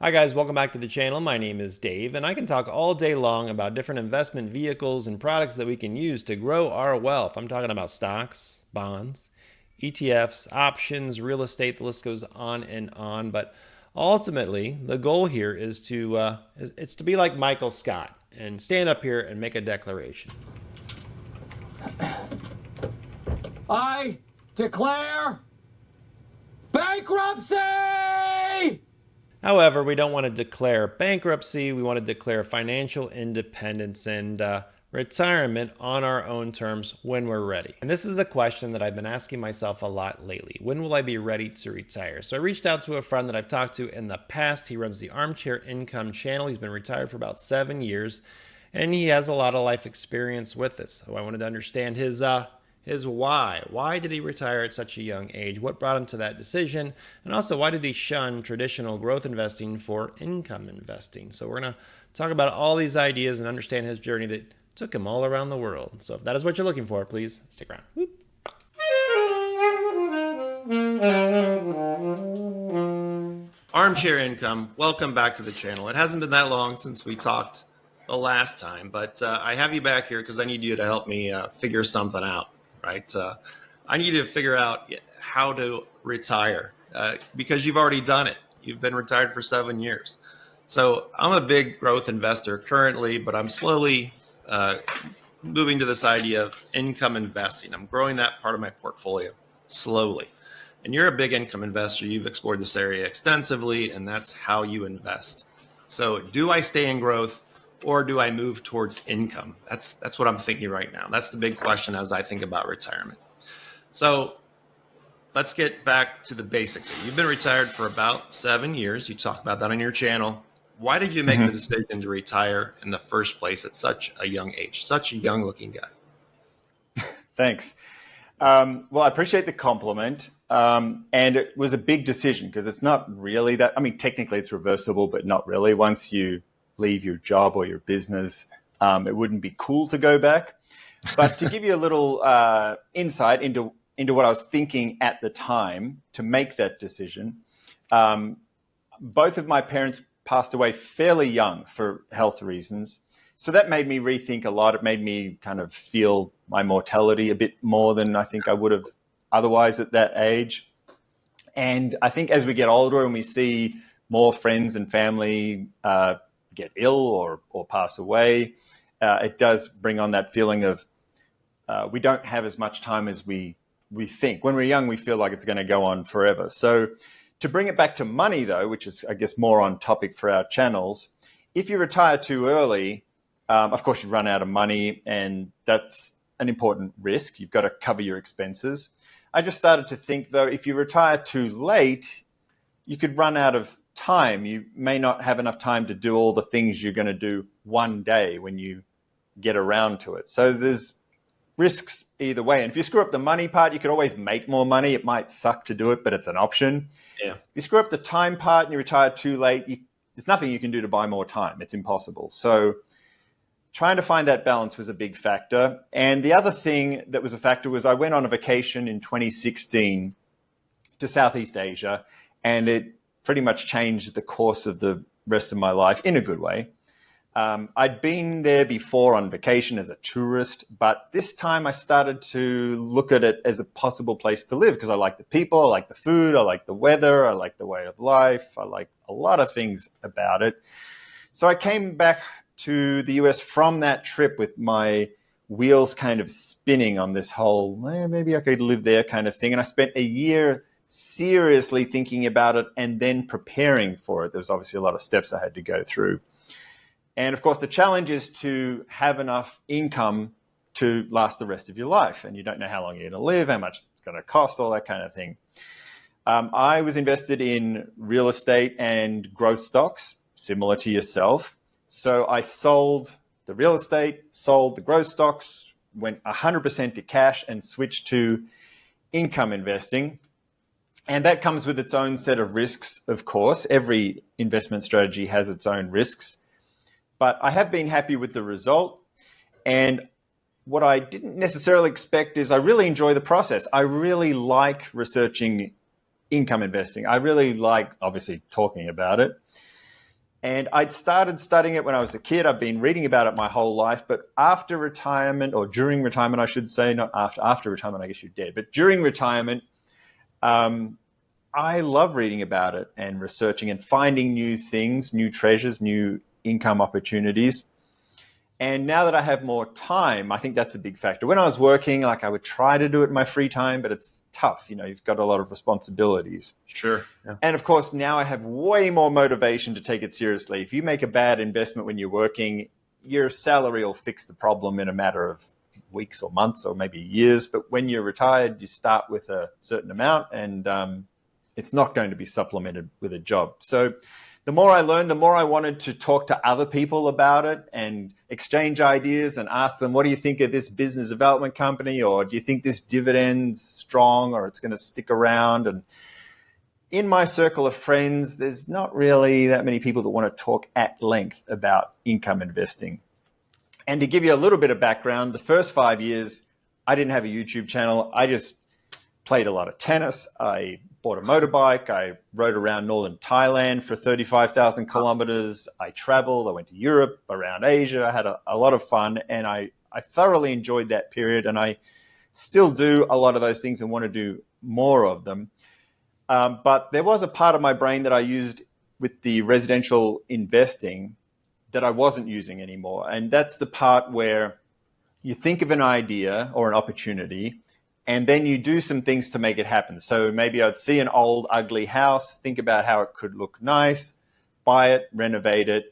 Hi guys, welcome back to the channel. My name is Dave, and I can talk all day long about different investment vehicles and products that we can use to grow our wealth. I'm talking about stocks, bonds, ETFs, options, real estate, the list goes on and on. But ultimately, the goal here is to be like Michael Scott and stand up here and make a declaration. I declare bankruptcy! However, we don't want to declare bankruptcy. We want to declare financial independence and retirement on our own terms when we're ready. And this is a question that I've been asking myself a lot lately. When will I be ready to retire? So I reached out to a friend that I've talked to in the past. He runs the Armchair Income channel. He's been retired for about 7 years, and he has a lot of life experience with this. So I wanted to understand his why. Why did he retire at such a young age? What brought him to that decision? And also, why did he shun traditional growth investing for income investing? So we're going to talk about all these ideas and understand his journey that took him all around the world. So if that is what you're looking for, please stick around. Whoop. Armchair Income, welcome back to the channel. It hasn't been that long since we talked the last time, but I have you back here because I need you to help me figure something out. Right? I need you to figure out how to retire because you've already done it. You've been retired for 7 years. So I'm a big growth investor currently, but I'm slowly moving to this idea of income investing. I'm growing that part of my portfolio slowly. And you're a big income investor. You've explored this area extensively, and that's how you invest. So do I stay in growth, or do I move towards income? That's what I'm thinking right now. That's the big question as I think about retirement. So let's get back to the basics. You've been retired for about 7 years. You talk about that on your channel. Why did you make the decision to retire in the first place at such a young age, such a young looking guy? Thanks. Well, I appreciate the compliment. And it was a big decision because it's not really that, I mean, technically it's reversible, but not really. Once you leave your job or your business, it wouldn't be cool to go back. But to give you a little insight into what I was thinking at the time to make that decision, both of my parents passed away fairly young for health reasons. So that made me rethink a lot. It made me kind of feel my mortality a bit more than I think I would have otherwise at that age. And I think as we get older and we see more friends and family get ill or pass away, it does bring on that feeling of we don't have as much time as we think. When we're young, we feel like it's going to go on forever. So to bring it back to money, though, which is, I guess, more on topic for our channels, if you retire too early, of course, you run out of money, and that's an important risk. You've got to cover your expenses. I just started to think, though, if you retire too late, you could run out of time. You may not have enough time to do all the things you're going to do one day when you get around to it. So there's risks either way. And if you screw up the money part, you could always make more money. It might suck to do it, but it's an option. Yeah. If you screw up the time part and you retire too late, there's nothing you can do to buy more time. It's impossible. So trying to find that balance was a big factor. And the other thing that was a factor was I went on a vacation in 2016 to Southeast Asia, and it pretty much changed the course of the rest of my life in a good way. I'd been there before on vacation as a tourist, but this time I started to look at it as a possible place to live because I like the people, I like the food, I like the weather, I like the way of life, I like a lot of things about it. So I came back to the US from that trip with my wheels kind of spinning on this whole, maybe I could live there kind of thing. And I spent a year seriously thinking about it and then preparing for it. There was obviously a lot of steps I had to go through. And of course, the challenge is to have enough income to last the rest of your life. And you don't know how long you're going to live, how much it's going to cost, all that kind of thing. I was invested in real estate and growth stocks, similar to yourself. So I sold the real estate, sold the growth stocks, went 100% to cash and switched to income investing. And that comes with its own set of risks, of course. Every investment strategy has its own risks. But I have been happy with the result. And what I didn't necessarily expect is I really enjoy the process. I really like researching income investing. I really like, obviously, talking about it. And I'd started studying it when I was a kid. I've been reading about it my whole life. But after retirement, or during retirement, I should say, not after retirement, I guess you're dead. But during retirement, I love reading about it and researching and finding new things, new treasures, new income opportunities. And now that I have more time, I think that's a big factor. When I was working, like I would try to do it in my free time, but it's tough. You know, you've got a lot of responsibilities. Sure. Yeah. And of course, now I have way more motivation to take it seriously. If you make a bad investment when you're working, your salary will fix the problem in a matter of weeks or months or maybe years. But when you're retired, you start with a certain amount, and it's not going to be supplemented with a job. So the more I learned, the more I wanted to talk to other people about it and exchange ideas and ask them, what do you think of this business development company? Or do you think this dividend's strong or it's going to stick around? And in my circle of friends, there's not really that many people that want to talk at length about income investing. And to give you a little bit of background, the first 5 years, I didn't have a YouTube channel. I just played a lot of tennis. I bought a motorbike. I rode around northern Thailand for 35,000 kilometers. I traveled. I went to Europe, around Asia. I had a lot of fun, and I thoroughly enjoyed that period. And I still do a lot of those things and want to do more of them. But there was a part of my brain that I used with the residential investing that I wasn't using anymore. And that's the part where you think of an idea or an opportunity, and then you do some things to make it happen. So maybe I'd see an old, ugly house, think about how it could look nice, buy it, renovate it,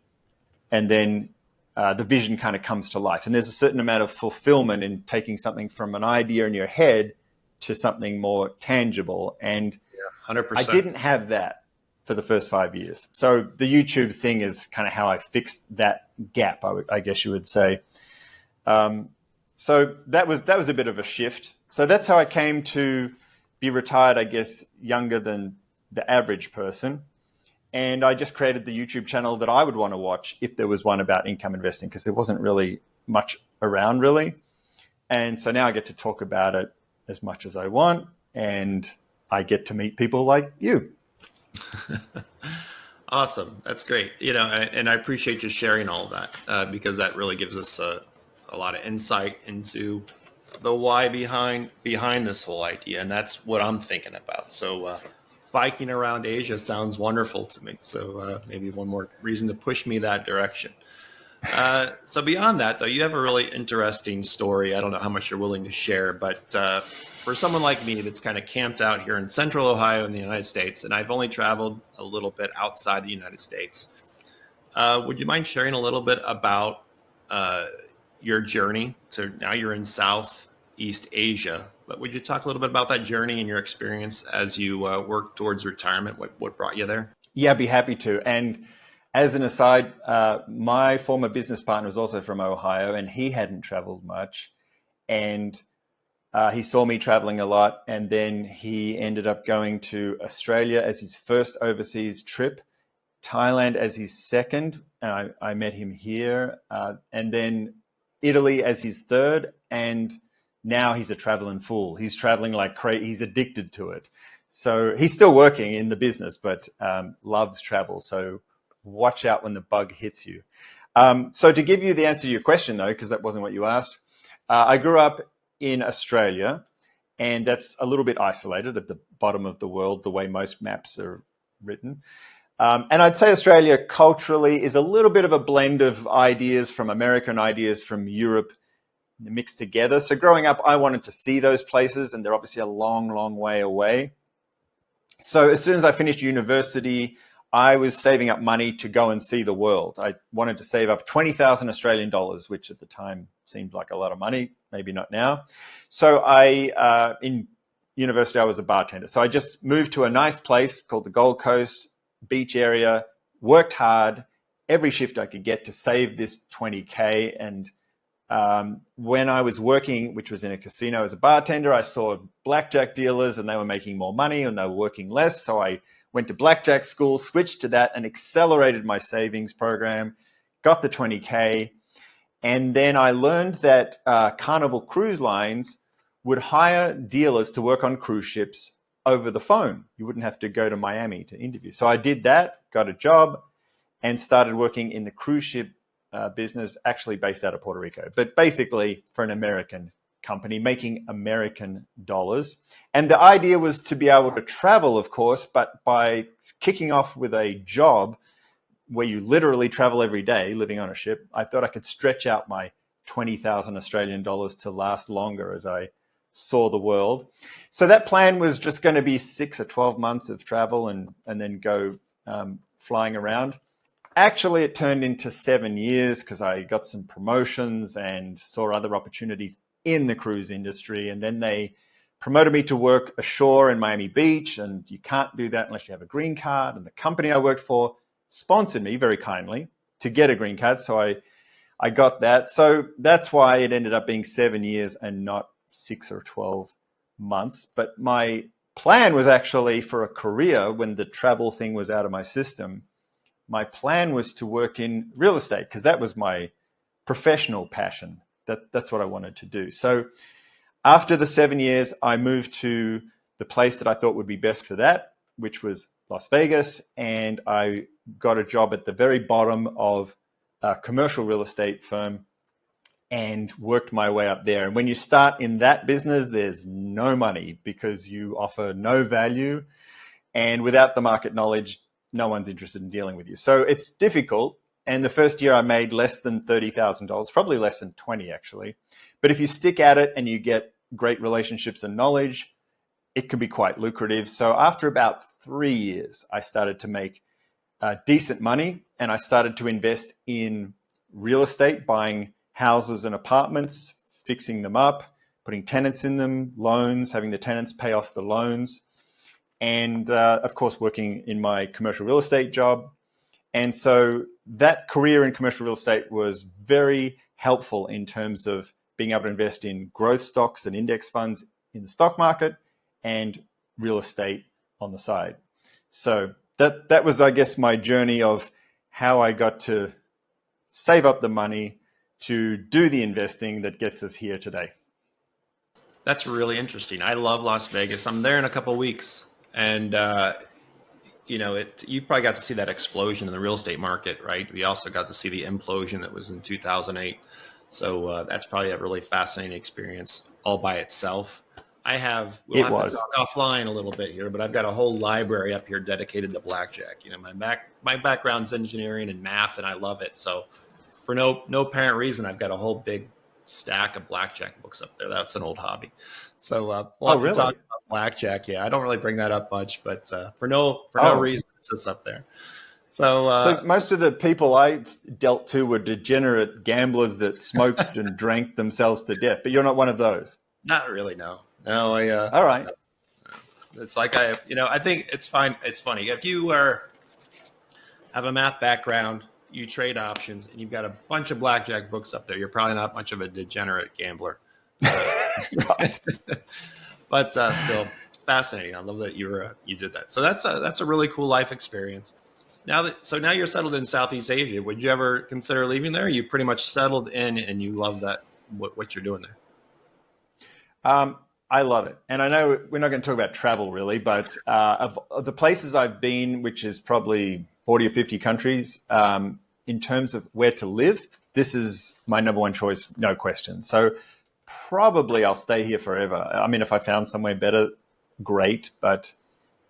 and then the vision kind of comes to life. And there's a certain amount of fulfillment in taking something from an idea in your head to something more tangible. And 100%. I didn't have that for the first 5 years. So the YouTube thing is kind of how I fixed that gap, I guess you would say. So that was a bit of a shift. So that's how I came to be retired, I guess, younger than the average person. And I just created the YouTube channel that I would want to watch if there was one about income investing, because there wasn't really much around, really. And so now I get to talk about it as much as I want, and I get to meet people like you. Awesome. That's great. You know, and I appreciate you sharing all of that because that really gives us a lot of insight into the why behind this whole idea. And that's what I'm thinking about. So biking around Asia sounds wonderful to me. So maybe one more reason to push me that direction. So beyond that, though, you have a really interesting story. I don't know how much you're willing to share, but for someone like me that's kind of camped out here in central Ohio in the United States, and I've only traveled a little bit outside the United States, would you mind sharing a little bit about your journey to now you're in Southeast Asia? But would you talk a little bit about that journey and your experience as you work towards retirement? What brought you there? Yeah, I'd be happy to. And as an aside, my former business partner was also from Ohio, and he hadn't traveled much. And he saw me traveling a lot, and then he ended up going to Australia as his first overseas trip, Thailand as his second, and I met him here, and then Italy as his third, and now he's a traveling fool. He's traveling like crazy. He's addicted to it. So he's still working in the business, but loves travel. So watch out when the bug hits you. So to give you the answer to your question, though, because that wasn't what you asked, I grew up in Australia, and that's a little bit isolated at the bottom of the world, the way most maps are written. And I'd say Australia culturally is a little bit of a blend of ideas from America and ideas from Europe mixed together. So growing up, I wanted to see those places, and they're obviously a long, long way away. So as soon as I finished university, I was saving up money to go and see the world. I wanted to save up 20,000 Australian dollars, which at the time seemed like a lot of money, maybe not now. So in university, I was a bartender. So I just moved to a nice place called the Gold Coast, beach area, worked hard, every shift I could get to save this 20K. And when I was working, which was in a casino as a bartender, I saw blackjack dealers, and they were making more money and they were working less. So I went to blackjack school, switched to that, and accelerated my savings program, got the 20K. And then I learned that Carnival Cruise Lines would hire dealers to work on cruise ships over the phone. You wouldn't have to go to Miami to interview. So I did that, got a job, and started working in the cruise ship business, actually based out of Puerto Rico, but basically for an American company making American dollars. And the idea was to be able to travel, of course, but by kicking off with a job where you literally travel every day living on a ship, I thought I could stretch out my 20,000 Australian dollars to last longer as I saw the world. So that plan was just going to be 6 or 12 months of travel and then go flying around. Actually, it turned into 7 years because I got some promotions and saw other opportunities in the cruise industry. And then they promoted me to work ashore in Miami Beach. And you can't do that unless you have a green card. And the company I worked for sponsored me very kindly to get a green card. So I got that. So that's why it ended up being 7 years and not 6 or 12 months. But my plan was actually for a career when the travel thing was out of my system. My plan was to work in real estate because that was my professional passion. That's what I wanted to do. So after the 7 years, I moved to the place that I thought would be best for that, which was Las Vegas. And I got a job at the very bottom of a commercial real estate firm and worked my way up there. And when you start in that business, there's no money because you offer no value. And without the market knowledge, no one's interested in dealing with you. So it's difficult. And the first year I made less than $30,000, probably less than 20 actually. But if you stick at it and you get great relationships and knowledge, it can be quite lucrative. So after about 3 years, I started to make decent money and I started to invest in real estate, buying houses and apartments, fixing them up, putting tenants in them, loans, having the tenants pay off the loans. And of course, working in my commercial real estate job. And so that career in commercial real estate was very helpful in terms of being able to invest in growth stocks and index funds in the stock market and real estate on the side. So that was, I guess, my journey of how I got to save up the money to do the investing that gets us here today. That's really interesting. I love Las Vegas. I'm there in a couple of weeks. And, you probably got to see that explosion in the real estate market, right? We also got to see the implosion that was in 2008. So that's probably a really fascinating experience all by itself. We'll have to talk offline a little bit here, but I've got a whole library up here dedicated to blackjack. My background's engineering and math, and I love it. So for no apparent reason, I've got a whole big stack of blackjack books up there. That's an old hobby. So we'll have to talk about blackjack. Yeah, I don't really bring that up much, but for no reason, it sits up there. So most of the people I dealt to were degenerate gamblers that smoked and drank themselves to death. But you're not one of those. Not really, no. All right. It's like I think it's fine. It's funny if you have a math background, you trade options, and you've got a bunch of blackjack books up there. You're probably not much of a degenerate gambler. But still fascinating. I love that you did that. So that's a really cool life experience. Now you're settled in Southeast Asia. Would you ever consider leaving there? You pretty much settled in, and you love that what you're doing there. I love it, and I know we're not going to talk about travel really, but of the places I've been, which is probably 40 or 50 countries, in terms of where to live, this is my number one choice, no question. So probably I'll stay here forever. I mean, if I found somewhere better, great, but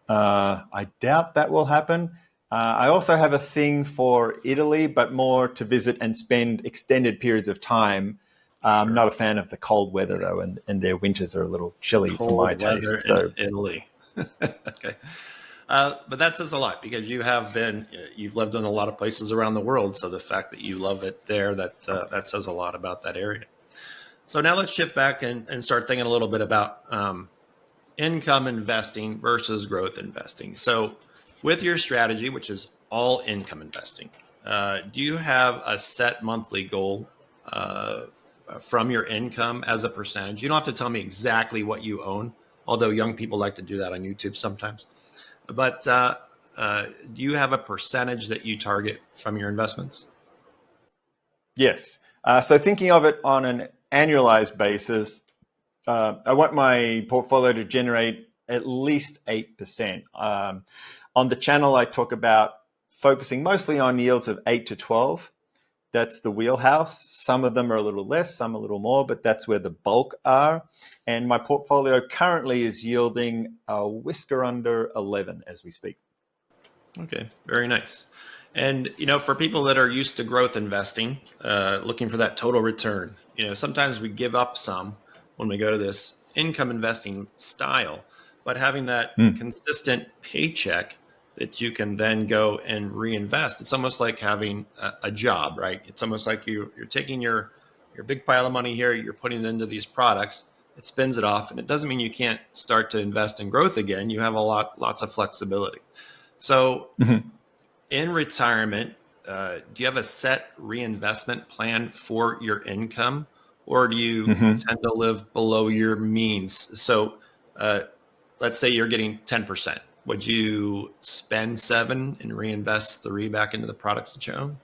I doubt that will happen. I also have a thing for Italy, but more to visit and spend extended periods of time. I'm not a fan of the cold weather, though, and their winters are a little chilly for my taste. So Italy. Okay. But that says a lot because you've lived in a lot of places around the world. So the fact that you love it there, that says a lot about that area. So now let's shift back and start thinking a little bit about income investing versus growth investing. So with your strategy, which is all income investing, do you have a set monthly goal from your income as a percentage? You don't have to tell me exactly what you own, although young people like to do that on YouTube sometimes. But do you have a percentage that you target from your investments? Yes. So thinking of it on an annualized basis, I want my portfolio to generate at least 8%. On the channel, I talk about focusing mostly on yields of 8 to 12. That's the wheelhouse. Some of them are a little less, some a little more, but that's where the bulk are. And my portfolio currently is yielding a whisker under 11 as we speak. Okay, very nice. And for people that are used to growth investing, looking for that total return, sometimes we give up some when we go to this income investing style, but having that consistent paycheck that you can then go and reinvest. It's almost like having a job, right? It's almost like you're taking your big pile of money here, you're putting it into these products, it spins it off, and it doesn't mean you can't start to invest in growth again. You have lots of flexibility. So in retirement, do you have a set reinvestment plan for your income, or do you tend to live below your means? So let's say you're getting 10%. Would you spend 7 and reinvest 3 back into the products that you own?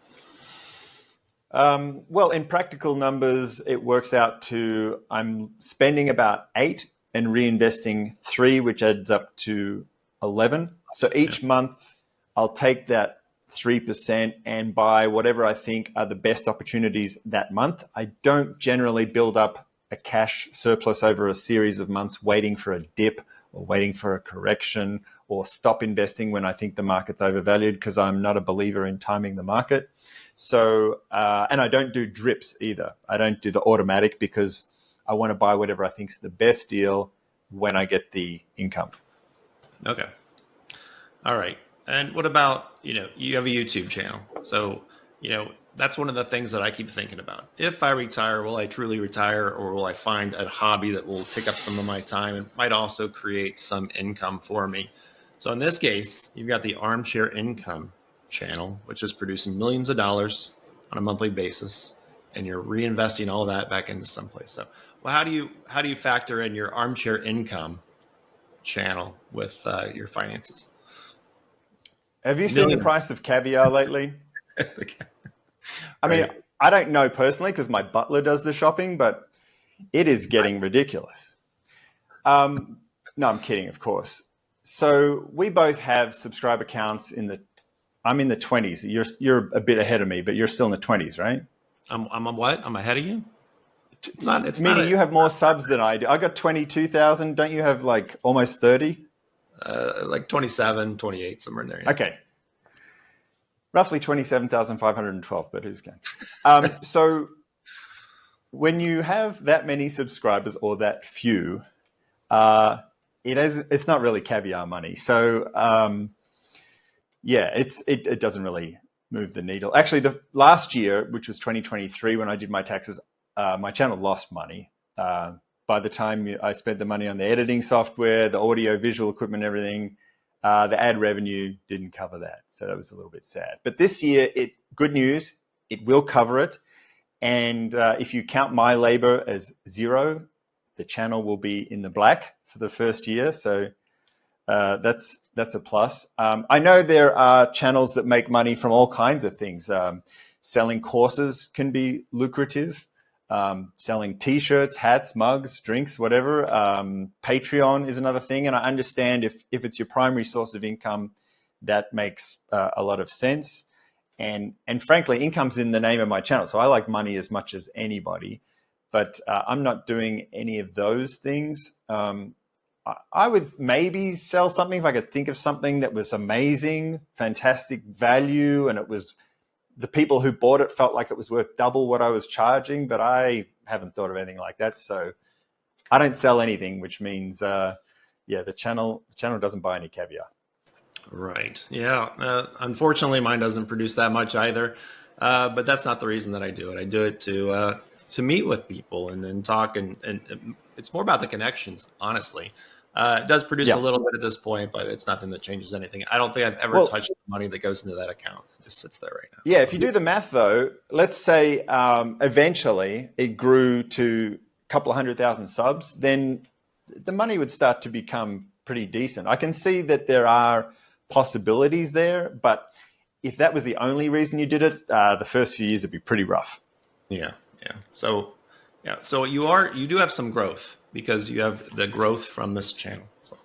Well, in practical numbers, it works out to I'm spending about 8 and reinvesting 3, which adds up to 11. So each month I'll take that 3% and buy whatever I think are the best opportunities that month. I don't generally build up a cash surplus over a series of months waiting for a dip or waiting for a correction or stop investing when I think the market's overvalued, because I'm not a believer in timing the market. So, and I don't do drips either. I don't do the automatic because I want to buy whatever I think is the best deal when I get the income. Okay. All right. And what about, you have a YouTube channel. So, that's one of the things that I keep thinking about. If I retire, will I truly retire, or will I find a hobby that will take up some of my time and might also create some income for me? So in this case, you've got the Armchair Income channel, which is producing millions of dollars on a monthly basis, and you're reinvesting all that back into someplace. So, well, how do you factor in your Armchair Income channel with your finances? Have you seen the price of caviar lately? I mean, I don't know personally because my butler does the shopping, but it is getting ridiculous. No, I'm kidding, of course. So we both have subscriber counts I'm in the 20s. You're a bit ahead of me, but you're still in the 20s, right? I'm a what? I'm ahead of you? Meaning you have more subs than I do. I got 22,000. Don't you have like almost 30? Like 27, 28, somewhere in there. Yeah. Okay. Roughly 27,512, but who's counting? So when you have that many subscribers or that few, it's not really caviar money. So it doesn't really move the needle. Actually, the last year, which was 2023, when I did my taxes, my channel lost money. By the time I spent the money on the editing software, the audio, visual equipment, everything, the ad revenue didn't cover that. So that was a little bit sad. But this year, good news, it will cover it. And if you count my labor as 0, the channel will be in the black for the first year. So that's a plus. I know there are channels that make money from all kinds of things. Selling courses can be lucrative. Selling T-shirts, hats, mugs, drinks, whatever. Patreon is another thing. And I understand if it's your primary source of income, that makes a lot of sense. And frankly, income's in the name of my channel. So I like money as much as anybody, but I'm not doing any of those things. I would maybe sell something if I could think of something that was amazing, fantastic value, and the people who bought it felt like it was worth double what I was charging, but I haven't thought of anything like that. So I don't sell anything, which means, the channel doesn't buy any caviar. Right. Yeah. Unfortunately, mine doesn't produce that much either. But that's not the reason that I do it. I do it to meet with people and talk, and it's more about the connections, honestly. It does produce a little bit at this point, but it's nothing that changes anything. I don't think I've ever touched the money that goes into that account. It just sits there right now. Yeah, so if you do the math, though, let's say eventually it grew to a couple of 100,000 subs, then the money would start to become pretty decent. I can see that there are possibilities there, but if that was the only reason you did it, the first few years would be pretty rough. Yeah. So you do have some growth because you have the growth from this channel. So,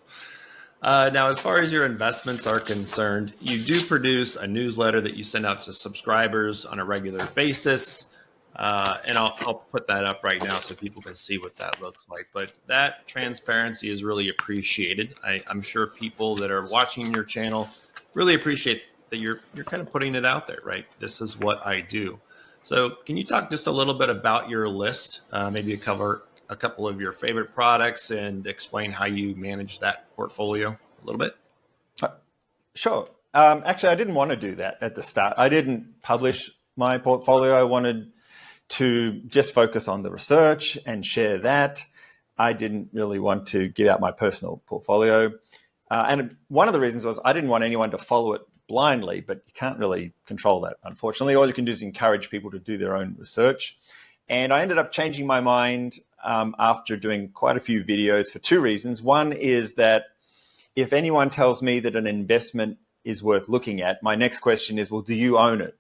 Now, as far as your investments are concerned, you do produce a newsletter that you send out to subscribers on a regular basis. And I'll put that up right now so people can see what that looks like. But that transparency is really appreciated. I'm sure people that are watching your channel really appreciate that you're kind of putting it out there, right? This is what I do. So can you talk just a little bit about your list? Maybe cover a couple of your favorite products and explain how you manage that portfolio a little bit? Sure. Actually, I didn't want to do that at the start. I didn't publish my portfolio. I wanted to just focus on the research and share that. I didn't really want to give out my personal portfolio. And one of the reasons was I didn't want anyone to follow it blindly, but you can't really control that, unfortunately. All you can do is encourage people to do their own research. And I ended up changing my mind after doing quite a few videos for two reasons. One is that if anyone tells me that an investment is worth looking at, my next question is, well, do you own it?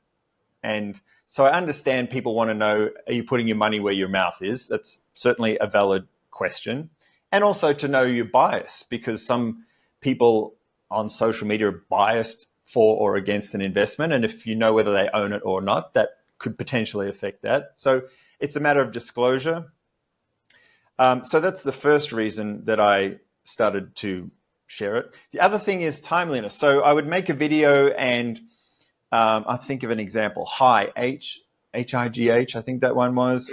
And so I understand people want to know, are you putting your money where your mouth is? That's certainly a valid question. And also to know your bias, because some people on social media are biased for or against an investment. And if you know whether they own it or not, that could potentially affect that. So it's a matter of disclosure. So that's the first reason that I started to share it. The other thing is timeliness. So I would make a video and I think of an example, H-I-G-H, I think that one was.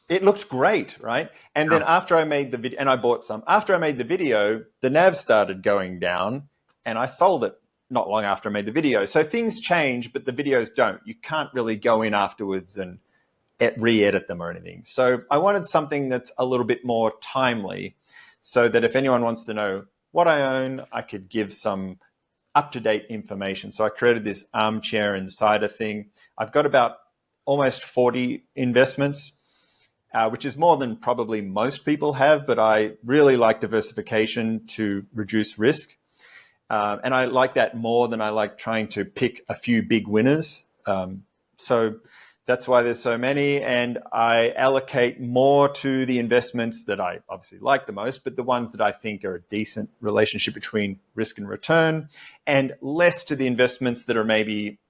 It looked great, right? And then after I made the video, and I bought some, after I made the video, the NAV started going down and I sold it not long after I made the video. So things change, but the videos don't. You can't really go in afterwards and re-edit them or anything. So I wanted something that's a little bit more timely so that if anyone wants to know what I own, I could give some up-to-date information. So I created this Armchair Insider thing. I've got about almost 40 investments, which is more than probably most people have, but I really like diversification to reduce risk. And I like that more than I like trying to pick a few big winners. So that's why there's so many. And I allocate more to the investments that I obviously like the most, but the ones that I think are a decent relationship between risk and return, and less to the investments that are maybe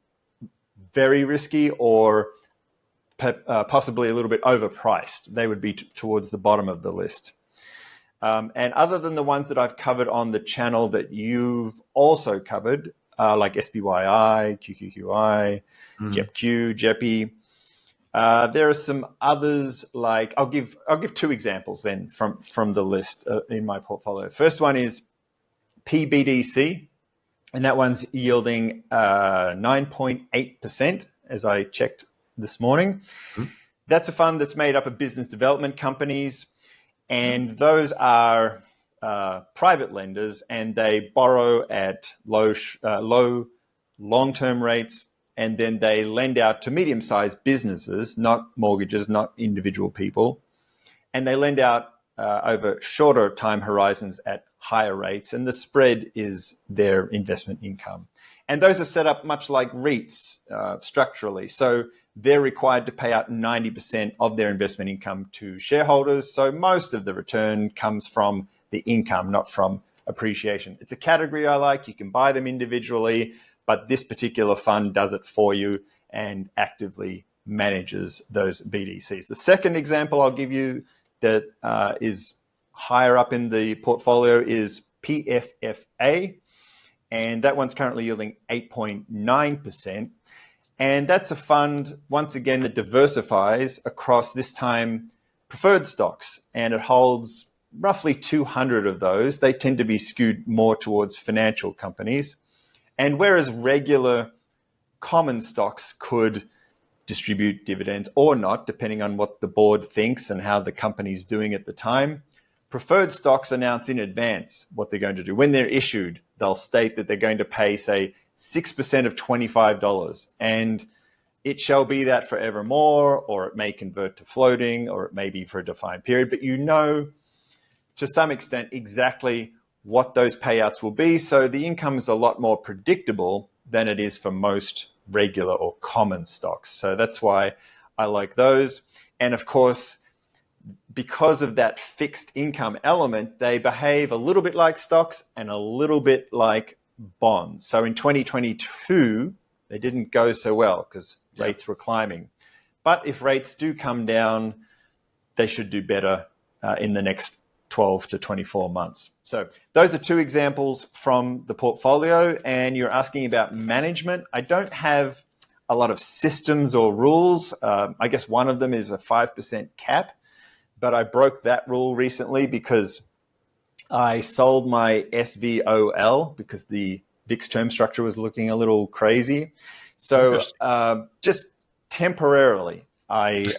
very risky or possibly a little bit overpriced. They would be towards the bottom of the list. And other than the ones that I've covered on the channel that you've also covered, like SPYI, QQQI, JEPQ, JEPI, there are some others like, I'll give two examples then from the list in my portfolio. First one is PBDC, and that one's yielding 9.8% as I checked this morning. That's a fund that's made up of business development companies. And those are private lenders, and they borrow at low long-term rates, and then they lend out to medium-sized businesses, not mortgages, not individual people. And they lend out over shorter time horizons at higher rates, and the spread is their investment income. And those are set up much like REITs structurally. So they're required to pay out 90% of their investment income to shareholders. So most of the return comes from the income, not from appreciation. It's a category I like. You can buy them individually, but this particular fund does it for you and actively manages those BDCs. The second example I'll give you that is higher up in the portfolio is PFFA, and that one's currently yielding 8.9%. And that's a fund, once again, that diversifies across, this time, preferred stocks. And it holds roughly 200 of those. They tend to be skewed more towards financial companies. And whereas regular common stocks could distribute dividends or not, depending on what the board thinks and how the company's doing at the time, preferred stocks announce in advance what they're going to do. When they're issued, they'll state that they're going to pay, say, 6% of $25, and it shall be that forevermore, or it may convert to floating, or it may be for a defined period, but you know to some extent exactly what those payouts will be. So the income is a lot more predictable than it is for most regular or common stocks. So that's why I like those. And of course, because of that fixed income element, they behave a little bit like stocks and a little bit like bonds. So in 2022, they didn't go so well because rates were climbing. But if rates do come down, they should do better in the next 12 to 24 months. So those are two examples from the portfolio. And you're asking about management. I don't have a lot of systems or rules. I guess one of them is a 5% cap, but I broke that rule recently because I sold my SVOL because the VIX term structure was looking a little crazy. So just temporarily, I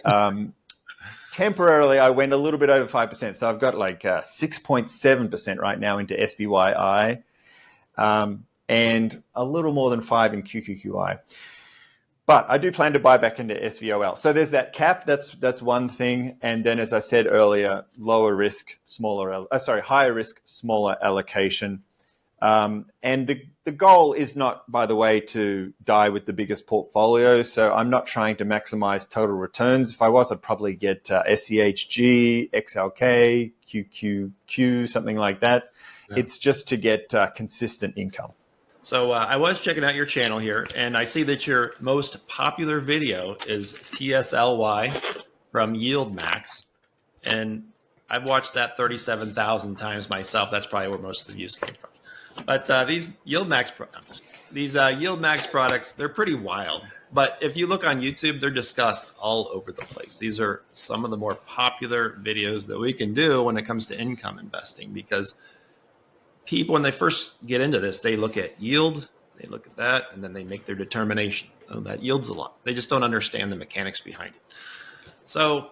went a little bit over 5%. So I've got like 6.7% right now into SBYI and a little more than 5 in QQQI. But I do plan to buy back into SVOL. So there's that cap. That's one thing. And then, as I said earlier, higher risk, smaller allocation. And the goal is not, by the way, to die with the biggest portfolio. So I'm not trying to maximize total returns. If I was, I'd probably get SCHG, XLK, QQQ, something like that. Yeah. It's just to get consistent income. So I was checking out your channel here, and I see that your most popular video is TSLY from Yield Max. And I've watched that 37,000 times myself. That's probably where most of the views came from. But these Yield Max products, they're pretty wild. But if you look on YouTube, they're discussed all over the place. These are some of the more popular videos that we can do when it comes to income investing, because people, when they first get into this, they look at yield, they look at that, and then they make their determination. Oh, that yields a lot. They just don't understand the mechanics behind it. So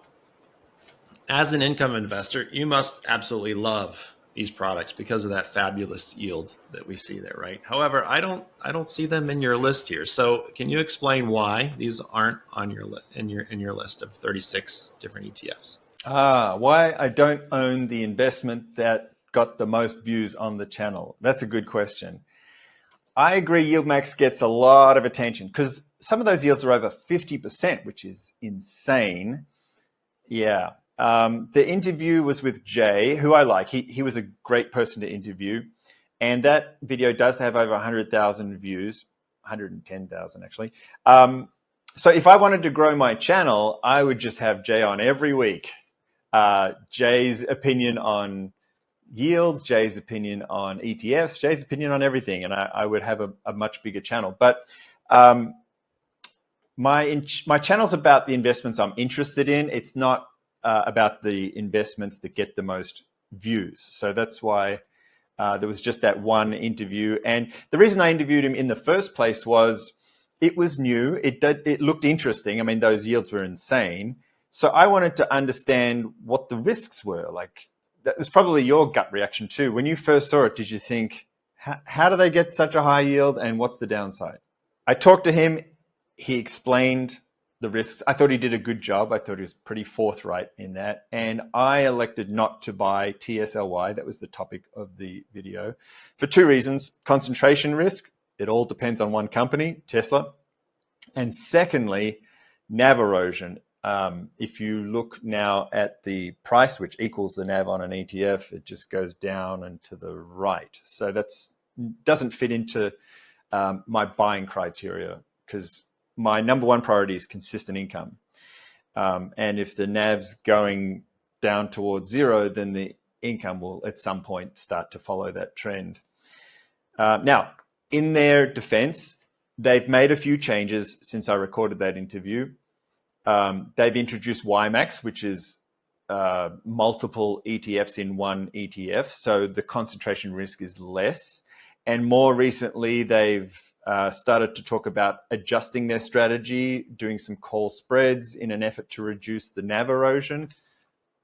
as an income investor, you must absolutely love these products because of that fabulous yield that we see there, right? However, I don't see them in your list here. So can you explain why these aren't on your in your list of 36 different ETFs? Why I don't own the investment that got the most views on the channel? That's a good question. I agree YieldMax gets a lot of attention because some of those yields are over 50%, which is insane. Yeah. The interview was with Jay, who I like. He was a great person to interview. And that video does have over 100,000 views, 110,000 actually. So if I wanted to grow my channel, I would just have Jay on every week. Jay's opinion on yields, Jay's opinion on ETFs, Jay's opinion on everything, and I would have a much bigger channel. But my channel's about the investments I'm interested in. It's not about the investments that get the most views. So that's why there was just that one interview. And the reason I interviewed him in the first place was it was new. It looked interesting. I mean, those yields were insane. So I wanted to understand what the risks were. Like, that was probably your gut reaction too. When you first saw it, did you think, how do they get such a high yield and what's the downside? I talked to him. He explained the risks. I thought he did a good job. I thought he was pretty forthright in that. And I elected not to buy TSLY. That was the topic of the video for two reasons. Concentration risk. It all depends on one company, Tesla. And secondly, NAV erosion. If you look now at the price, which equals the NAV on an ETF, it just goes down and to the right. So that's doesn't fit into my buying criteria because my number one priority is consistent income. And if the NAV's going down towards zero, then the income will at some point start to follow that trend. Now, in their defense, they've made a few changes since I recorded that interview. They've introduced YMAX, which is multiple ETFs in one ETF. So the concentration risk is less. And more recently, they've started to talk about adjusting their strategy, doing some call spreads in an effort to reduce the NAV erosion.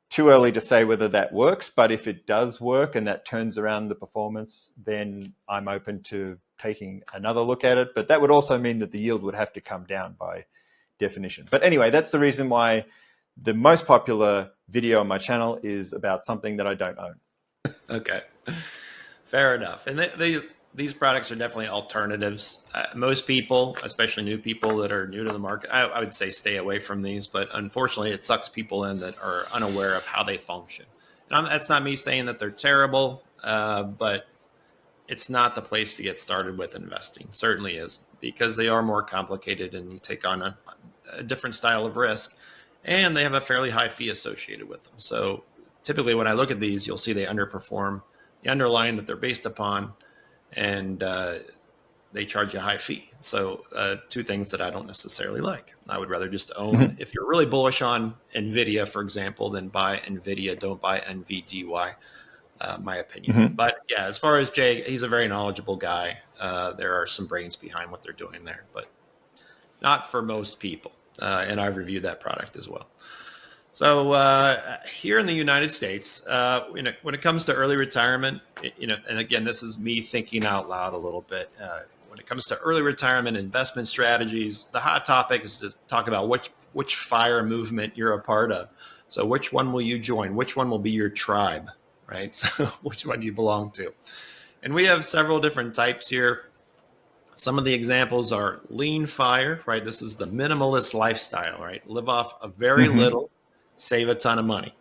Too early to say whether that works, but if it does work and that turns around the performance, then I'm open to taking another look at it. But that would also mean that the yield would have to come down by definition. But anyway, that's the reason why the most popular video on my channel is about something that I don't own. Okay, fair enough. And these products are definitely alternatives. Most people, especially new people that are new to the market, I would say stay away from these. But unfortunately, it sucks people in that are unaware of how they function. And that's not me saying that they're terrible, but it's not the place to get started with investing. Certainly is, because they are more complicated and you take on a different style of risk, and they have a fairly high fee associated with them. So typically when I look at these, you'll see they underperform the underlying that they're based upon, and they charge a high fee. So two things that I don't necessarily like. I would rather just own, if you're really bullish on NVIDIA, for example, then buy NVIDIA, don't buy NVDY, my opinion. But yeah, as far as Jay, he's a very knowledgeable guy. There are some brains behind what they're doing there, but not for most people. And I've reviewed that product as well. So here in the United States, when it comes to early retirement, and again, this is me thinking out loud a little bit. When it comes to early retirement investment strategies, the hot topic is to talk about which FIRE movement you're a part of. So which one will you join? Which one will be your tribe, right? So which one do you belong to? And we have several different types here. Some of the examples are lean FIRE, right? This is the minimalist lifestyle, right? Live off a very little, save a ton of money.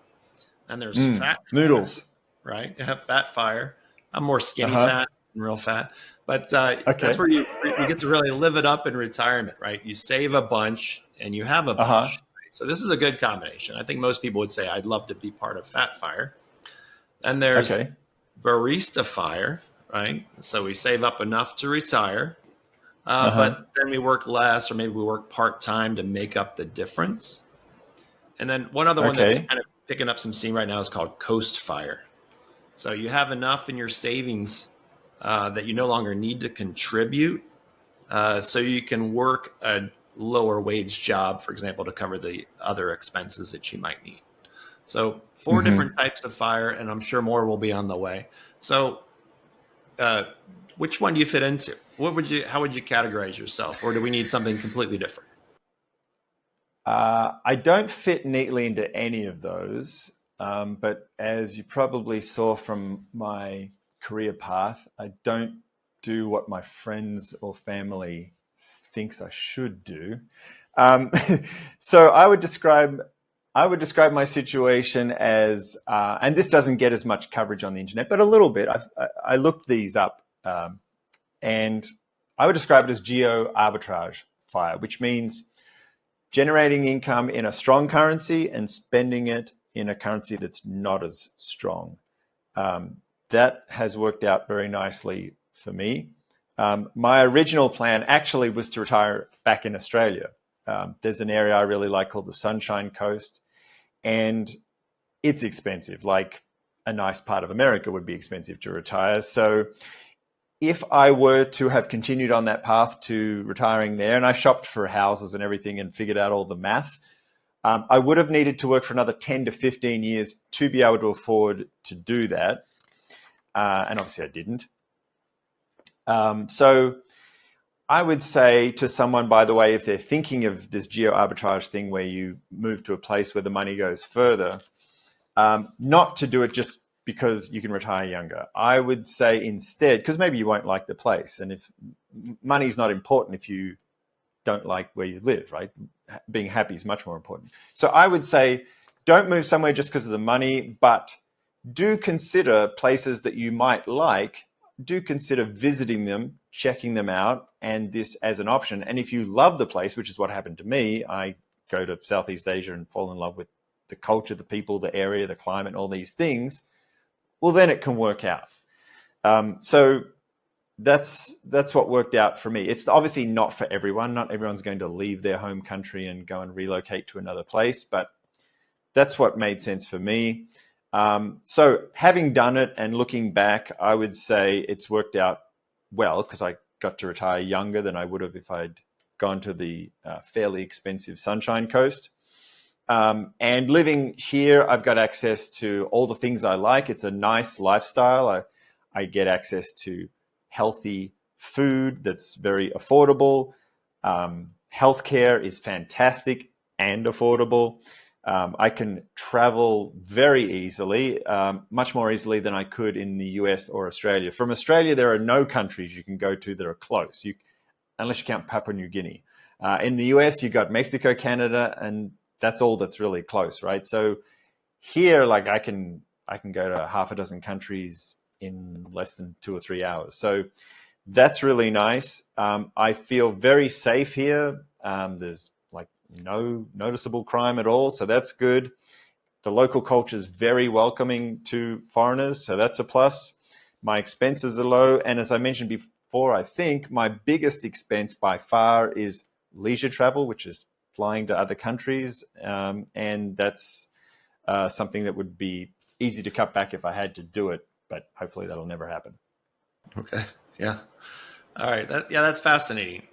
And there's fat noodles, right? Fat FIRE. I'm more skinny fat than real fat, but that's where you get to really live it up in retirement, right? You save a bunch and you have a bunch. Right? So this is a good combination. I think most people would say I'd love to be part of fat FIRE. And there's barista FIRE, right? So we save up enough to retire. But then we work less, or maybe we work part-time to make up the difference. And then one other one that's kind of picking up some steam right now is called Coast FIRE. So you have enough in your savings that you no longer need to contribute. So you can work a lower wage job, for example, to cover the other expenses that you might need. So 4 different types of FIRE, and I'm sure more will be on the way. So which one do you fit into? How would you categorize yourself? Or do we need something completely different? I don't fit neatly into any of those. But as you probably saw from my career path, I don't do what my friends or family thinks I should do. So I would describe my situation as, and this doesn't get as much coverage on the internet, but a little bit. I looked these up, and I would describe it as geo arbitrage FIRE, which means generating income in a strong currency and spending it in a currency that's not as strong. That has worked out very nicely for me. My original plan actually was to retire back in Australia. There's an area I really like called the Sunshine Coast, and it's expensive. Like a nice part of America would be expensive to retire. So if I were to have continued on that path to retiring there, and I shopped for houses and everything and figured out all the math, I would have needed to work for another 10 to 15 years to be able to afford to do that. And obviously I didn't. So I would say to someone, by the way, if they're thinking of this geo arbitrage thing where you move to a place where the money goes further, not to do it just because you can retire younger. I would say instead, because maybe you won't like the place, and if money's not important if you don't like where you live, right? Being happy is much more important. So I would say don't move somewhere just because of the money, but do consider places that you might like. Do consider visiting them, checking them out, and this as an option. And if you love the place, which is what happened to me, I go to Southeast Asia and fall in love with the culture, the people, the area, the climate, all these things, well, then it can work out. So that's what worked out for me. It's obviously not for everyone. Not everyone's going to leave their home country and go and relocate to another place, but that's what made sense for me. So having done it and looking back, I would say it's worked out well because I got to retire younger than I would have if I'd gone to the fairly expensive Sunshine Coast. And living here, I've got access to all the things I like. It's a nice lifestyle. I get access to healthy food that's very affordable. Healthcare is fantastic and affordable. I can travel very easily, much more easily than I could in the US or Australia. From Australia, there are no countries you can go to that are close, unless you count Papua New Guinea. In the US, you've got Mexico, Canada, and that's all that's really close, right? So here, like I can go to half a dozen countries in less than 2 or 3 hours. So that's really nice. I feel very safe here. There's like no noticeable crime at all, so that's good. The local culture is very welcoming to foreigners, so that's a plus. My expenses are low, and as I mentioned before, I think my biggest expense by far is leisure travel, which is flying to other countries, and that's something that would be easy to cut back if I had to do it, but hopefully that'll never happen. Okay. Yeah. All right. That's fascinating.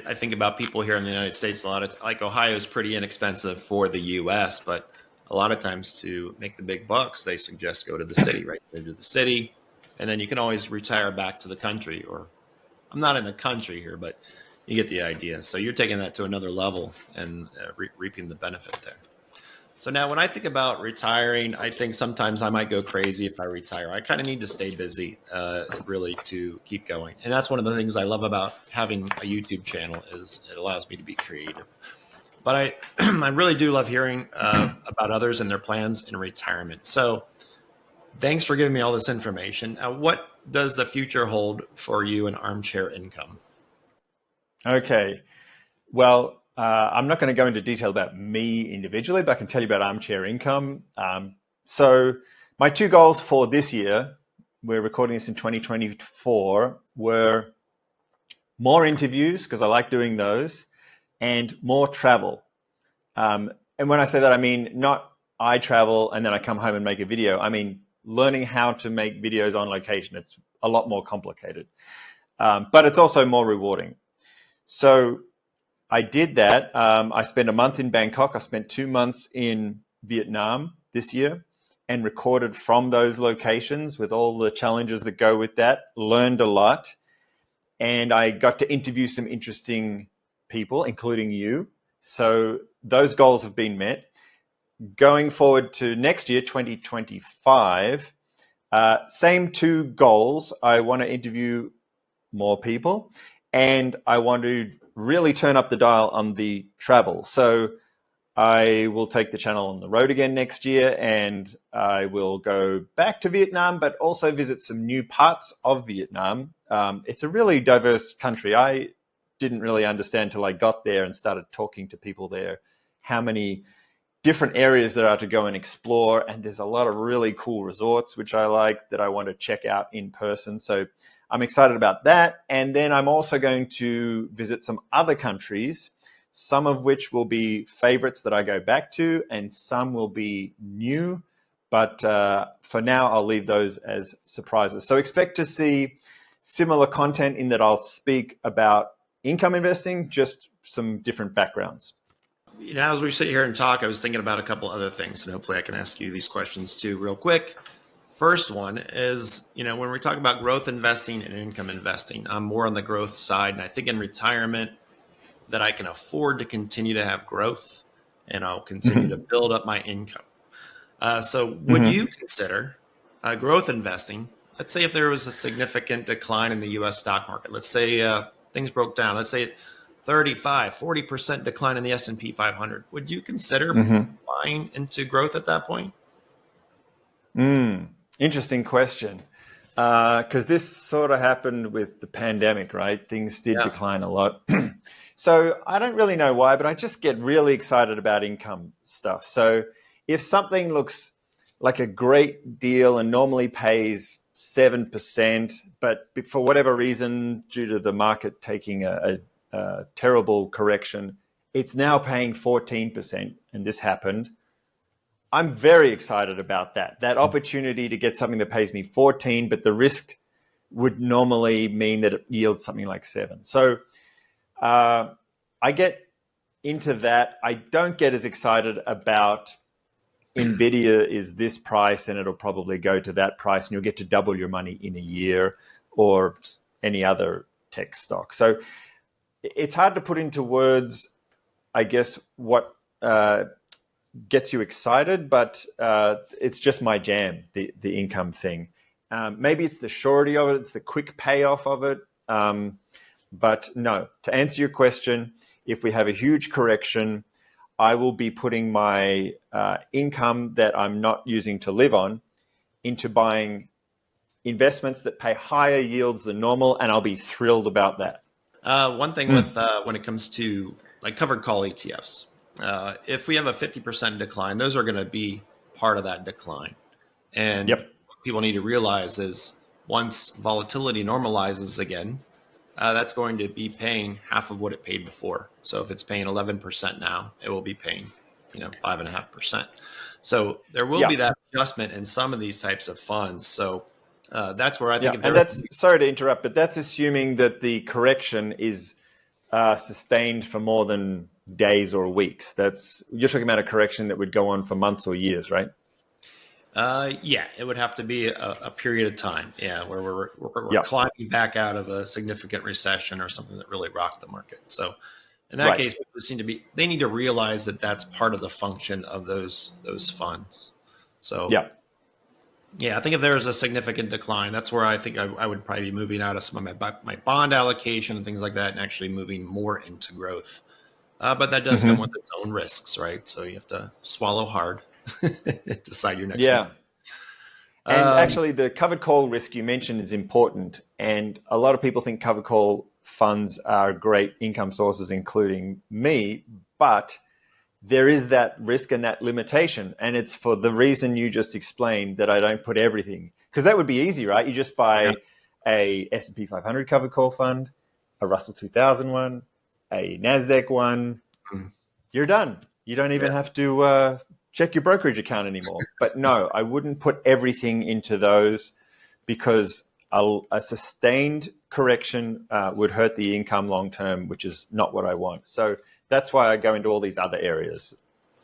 I think about people here in the United States a lot. It's like Ohio is pretty inexpensive for the U.S., but a lot of times to make the big bucks, they suggest go to the city, right? Go to the city, and then you can always retire back to the country. Or I'm not in the country here, but you get the idea. So you're taking that to another level and reaping the benefit there. So now when I think about retiring, I think sometimes I might go crazy if I retire. I kind of need to stay busy, really, to keep going. And that's one of the things I love about having a YouTube channel is it allows me to be creative. But I, I really do love hearing about others and their plans in retirement. So thanks for giving me all this information. What does the future hold for you in Armchair Income? Okay. Well, I'm not going to go into detail about me individually, but I can tell you about Armchair Income. So my 2 goals for this year, we're recording this in 2024, were more interviews, because I like doing those, and more travel. And when I say that, I mean not I travel and then I come home and make a video. I mean learning how to make videos on location. It's a lot more complicated, but it's also more rewarding. So I did that. I spent a month in Bangkok. I spent 2 months in Vietnam this year and recorded from those locations with all the challenges that go with that. Learned a lot. And I got to interview some interesting people, including you. So those goals have been met. Going forward to next year, 2025, same 2 goals. I want to interview more people, and I want to really turn up the dial on the travel. So I will take the channel on the road again next year, and I will go back to Vietnam, but also visit some new parts of Vietnam. It's a really diverse country. I didn't really understand till I got there and started talking to people there how many different areas there are to go and explore. And there's a lot of really cool resorts, which I like, that I want to check out in person. So I'm excited about that. And then I'm also going to visit some other countries, some of which will be favorites that I go back to, and some will be new. But for now, I'll leave those as surprises. So expect to see similar content in that I'll speak about income investing, just some different backgrounds. As we sit here and talk, I was thinking about a couple other things, and hopefully I can ask you these questions too real quick. First one is, when we talk about growth investing and income investing, I'm more on the growth side. And I think in retirement that I can afford to continue to have growth and I'll continue to build up my income. So would you consider growth investing? Let's say if there was a significant decline in the U.S. stock market, let's say things broke down, let's say 40% decline in the S&P 500. Would you consider buying into growth at that point? Interesting question. Because this sort of happened with the pandemic, right? Things did decline a lot. So I don't really know why, but I just get really excited about income stuff. So if something looks like a great deal and normally pays 7%, but for whatever reason, due to the market taking a terrible correction, it's now paying 14%, and this happened. I'm very excited about that opportunity to get something that pays me 14, but the risk would normally mean that it yields something like 7. So I get into that. I don't get as excited about NVIDIA is this price and it'll probably go to that price and you'll get to double your money in a year, or any other tech stock. So it's hard to put into words, I guess, what gets you excited, but it's just my jam, the income thing. Maybe it's the surety of it, it's the quick payoff of it. But no, to answer your question, if we have a huge correction, I will be putting my income that I'm not using to live on into buying investments that pay higher yields than normal, and I'll be thrilled about that. One thing with when it comes to like covered call ETFs, if we have a 50% decline, those are going to be part of that decline. And Yep. what people need to realize is once volatility normalizes again, that's going to be paying half of what it paid before. So if it's paying 11% now, it will be paying, 5.5%. So there will be that adjustment in some of these types of funds. So that's where I think. And that's, sorry to interrupt, but that's assuming that the correction is sustained for more than days or weeks. You're talking about a correction that would go on for months or years, right? Yeah, it would have to be a period of time. Yeah, where we're climbing back out of a significant recession or something that really rocked the market. So in that case, people they need to realize that that's part of the function of those funds. So yeah, I think if there's a significant decline, that's where I think I would probably be moving out of some of my bond allocation and things like that, and actually moving more into growth. But that does come with its own risks, right? So you have to swallow hard. Decide your next move. And actually, the covered call risk you mentioned is important. And a lot of people think covered call funds are great income sources, including me. But there is that risk and that limitation. And it's for the reason you just explained that I don't put everything. Because that would be easy, right? You just buy a S&P 500 covered call fund, a Russell 2000 one, a NASDAQ one. You're done. You don't even have to check your brokerage account anymore. But no, I wouldn't put everything into those because a sustained correction would hurt the income long term, which is not what I want. So that's why I go into all these other areas.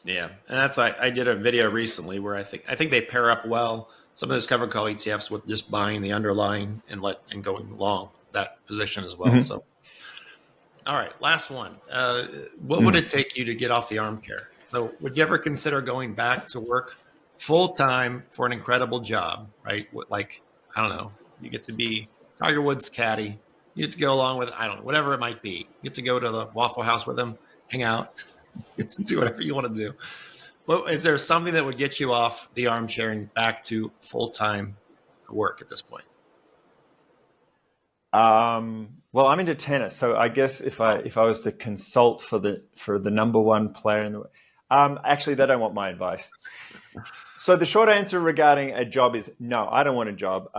Yeah, and that's why I did a video recently where I think they pair up well. Some of those covered call ETFs with just buying the underlying and going long that position as well. So, all right, last one. What would it take you to get off the armchair? So would you ever consider going back to work full time for an incredible job, right? Like, I don't know, you get to be Tiger Woods' caddy. You get to go along with, I don't know, whatever it might be. You get to go to the Waffle House with him, hang out, do whatever you want to do. Well, is there something that would get you off the armchair and back to full-time work at this point? Well, I'm into tennis, so I guess if I was to consult for the number one player in the world, actually, they don't want my advice. So the short answer regarding a job is no, I don't want a job.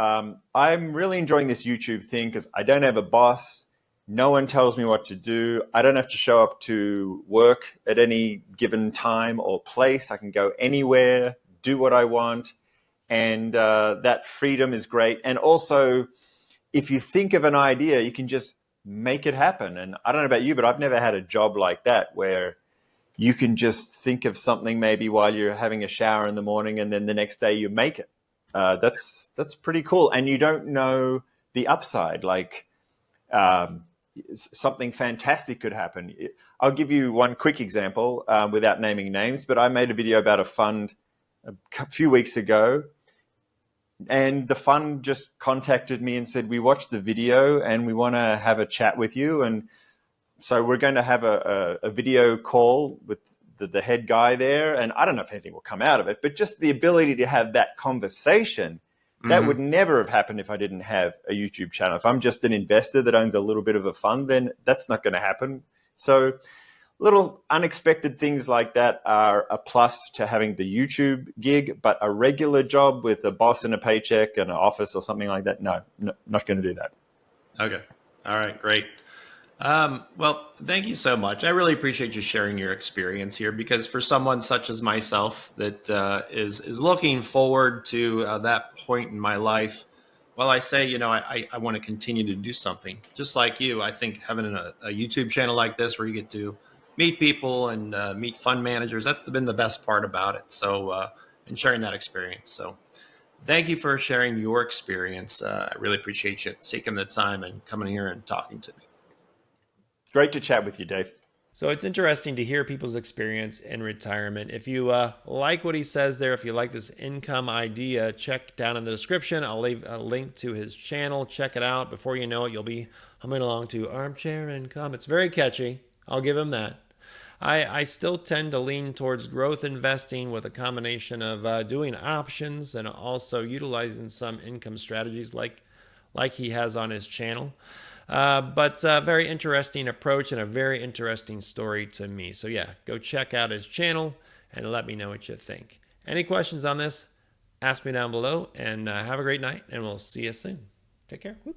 I'm really enjoying this YouTube thing because I don't have a boss. No one tells me what to do. I don't have to show up to work at any given time or place. I can go anywhere, do what I want. And that freedom is great. And also, if you think of an idea, you can just make it happen. And I don't know about you, but I've never had a job like that where you can just think of something maybe while you're having a shower in the morning and then the next day you make it. That's pretty cool. And you don't know the upside, like something fantastic could happen. I'll give you one quick example without naming names, but I made a video about a fund a few weeks ago. And the fund just contacted me and said, we watched the video and we want to have a chat with you. And so we're going to have a video call with the head guy there. And I don't know if anything will come out of it, but just the ability to have that conversation, that would never have happened if I didn't have a YouTube channel. If I'm just an investor that owns a little bit of a fund, then that's not going to happen. So little unexpected things like that are a plus to having the YouTube gig, but a regular job with a boss and a paycheck and an office or something like that, no, not going to do that. Okay. All right, great. Well, thank you so much. I really appreciate you sharing your experience here, because for someone such as myself that is looking forward to that point in my life, well, I say, I want to continue to do something just like you. I think having a YouTube channel like this where you get to meet people and meet fund managers, that's been the best part about it. So, and sharing that experience. So thank you for sharing your experience. I really appreciate you taking the time and coming here and talking to me. Great to chat with you, Dave. So it's interesting to hear people's experience in retirement. If you like what he says there, if you like this income idea, check down in the description. I'll leave a link to his channel. Check it out. Before you know it, you'll be humming along to Armchair Income. It's very catchy. I'll give him that. I still tend to lean towards growth investing with a combination of doing options and also utilizing some income strategies like he has on his channel. But very interesting approach and a very interesting story to me. So yeah, go check out his channel and let me know what you think. Any questions on this? Ask me down below, and have a great night, and we'll see you soon. Take care. Whoop.